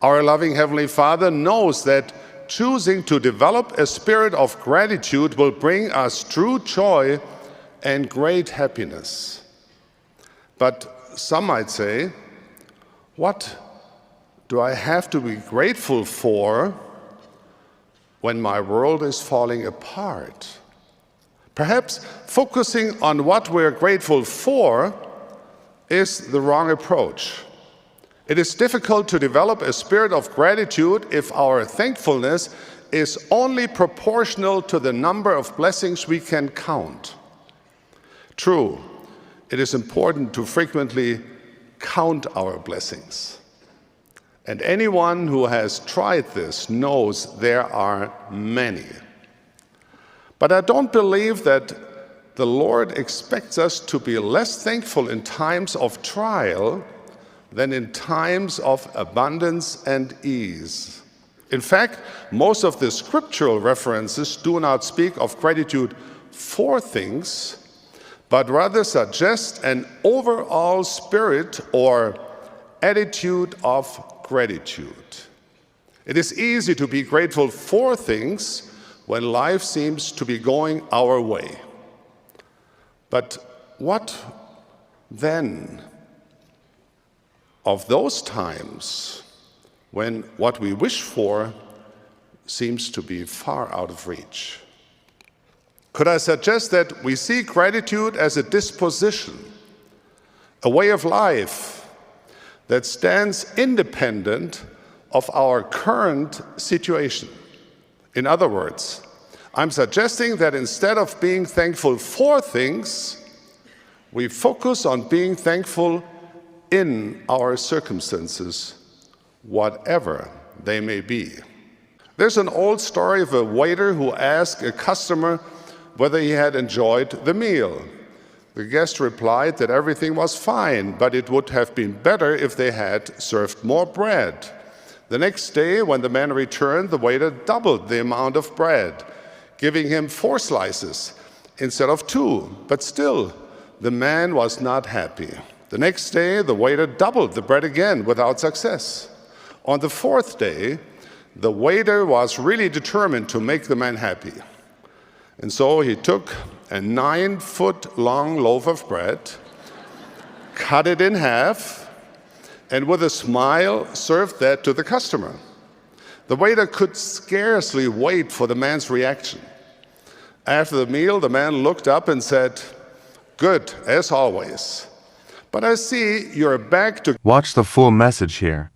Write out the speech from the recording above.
Our loving Heavenly Father knows that choosing to develop a spirit of gratitude will bring us true joy and great happiness. But some might say, what do I have to be grateful for when my world is falling apart? Perhaps focusing on what we're grateful for is the wrong approach. It is difficult to develop a spirit of gratitude if our thankfulness is only proportional to the number of blessings we can count. True, it is important to frequently count our blessings. And anyone who has tried this knows there are many. But I don't believe that the Lord expects us to be less thankful in times of trial than in times of abundance and ease. In fact, most of the scriptural references do not speak of gratitude for things, but rather suggest an overall spirit or attitude of gratitude. It is easy to be grateful for things when life seems to be going our way. But what then of those times when what we wish for seems to be far out of reach? Could I suggest that we see gratitude as a disposition, a way of life that stands independent of our current situation? In other words, I'm suggesting that instead of being thankful for things, we focus on being thankful in our circumstances, whatever they may be. There's an old story of a waiter who asked a customer whether he had enjoyed the meal. The guest replied that everything was fine, but it would have been better if they had served more bread. The next day, when the man returned, the waiter doubled the amount of bread, giving him 4 slices instead of 2. But still, the man was not happy. The next day, the waiter doubled the bread again without success. On the 4th day, the waiter was really determined to make the man happy. And so he took a 9-foot-long loaf of bread, cut it in half, and with a smile served that to the customer. The waiter could scarcely wait for the man's reaction. After the meal, the man looked up and said, "Good, as always. But I see you're back to..." Watch the full message here.